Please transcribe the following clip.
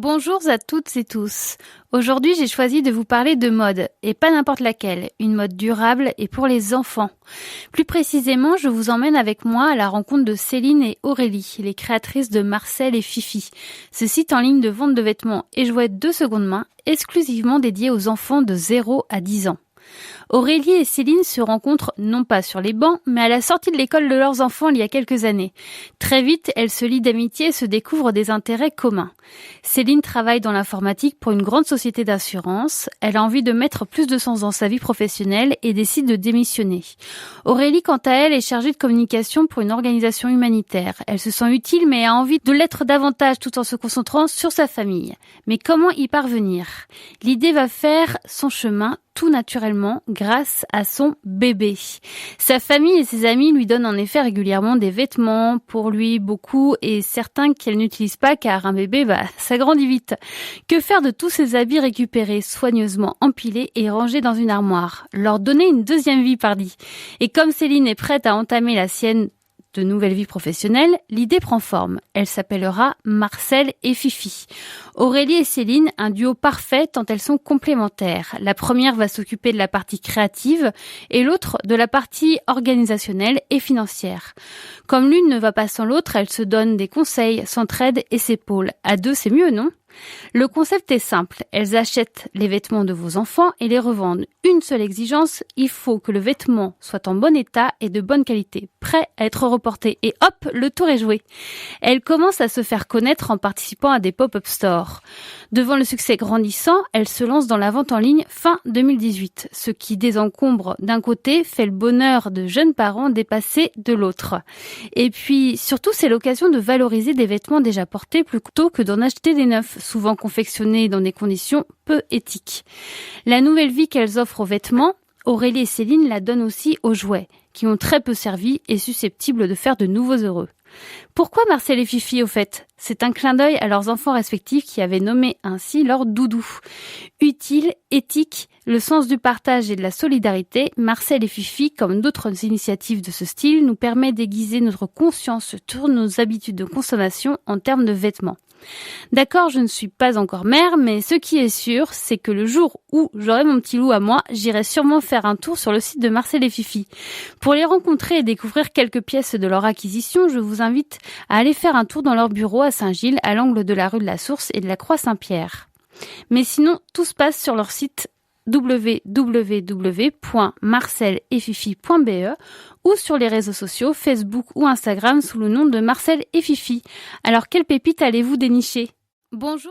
Bonjour à toutes et tous. Aujourd'hui, j'ai choisi de vous parler de mode, et pas n'importe laquelle, une mode durable et pour les enfants. Plus précisément, je vous emmène avec moi à la rencontre de Céline et Aurélie, les créatrices de Marcel et Fifi, ce site en ligne de vente de vêtements et jouets de seconde main, exclusivement dédié aux enfants de 0 à 10 ans. Aurélie et Céline se rencontrent non pas sur les bancs, mais à la sortie de l'école de leurs enfants il y a quelques années. Très vite, elles se lient d'amitié et se découvrent des intérêts communs. Céline travaille dans l'informatique pour une grande société d'assurance. Elle a envie de mettre plus de sens dans sa vie professionnelle et décide de démissionner. Aurélie, quant à elle, est chargée de communication pour une organisation humanitaire. Elle se sent utile mais a envie de l'être davantage tout en se concentrant sur sa famille. Mais comment y parvenir ? L'idée va faire son chemin tout naturellement grâce à son bébé. Sa famille et ses amis lui donnent en effet régulièrement des vêtements, pour lui beaucoup, et certains qu'elle n'utilise pas car un bébé, ça grandit vite. Que faire de tous ces habits récupérés, soigneusement empilés et rangés dans une armoire ? Leur donner une deuxième vie, pardi. Et comme Céline est prête à entamer la sienne de nouvelle vie professionnelle, l'idée prend forme. Elle s'appellera Marcel et Fifi. Aurélie et Céline, un duo parfait tant elles sont complémentaires. La première va s'occuper de la partie créative et l'autre de la partie organisationnelle et financière. Comme l'une ne va pas sans l'autre, elles se donnent des conseils, s'entraident et s'épaulent. À deux, c'est mieux, non ? Le concept est simple, elles achètent les vêtements de vos enfants et les revendent. Une seule exigence, il faut que le vêtement soit en bon état et de bonne qualité, prêt à être reporté. Et hop, le tour est joué. Elles commencent à se faire connaître en participant à des pop-up stores. Devant le succès grandissant, elles se lancent dans la vente en ligne fin 2018, ce qui désencombre d'un côté fait le bonheur de jeunes parents dépassés de l'autre. Et puis, surtout, c'est l'occasion de valoriser des vêtements déjà portés plutôt que d'en acheter des neufs, souvent confectionnés dans des conditions peu éthiques. La nouvelle vie qu'elles offrent aux vêtements, Aurélie et Céline la donnent aussi aux jouets, qui ont très peu servi et susceptibles de faire de nouveaux heureux. Pourquoi Marcel et Fifi, au fait ? C'est un clin d'œil à leurs enfants respectifs qui avaient nommé ainsi leur doudou. Utile, éthique, le sens du partage et de la solidarité, Marcel et Fifi, comme d'autres initiatives de ce style, nous permet d'aiguiser notre conscience sur nos habitudes de consommation en termes de vêtements. D'accord, je ne suis pas encore mère, mais ce qui est sûr, c'est que le jour où j'aurai mon petit loup à moi, j'irai sûrement faire un tour sur le site de Marcel et Fifi. Pour les rencontrer et découvrir quelques pièces de leur acquisition, je vous invite à aller faire un tour dans leur bureau à Saint-Gilles, à l'angle de la rue de la Source et de la Croix Saint-Pierre. Mais sinon, tout se passe sur leur site www.marceletfifi.be ou sur les réseaux sociaux Facebook ou Instagram sous le nom de Marcel et Fifi. Alors quelle pépite allez-vous dénicher ? Bonjour.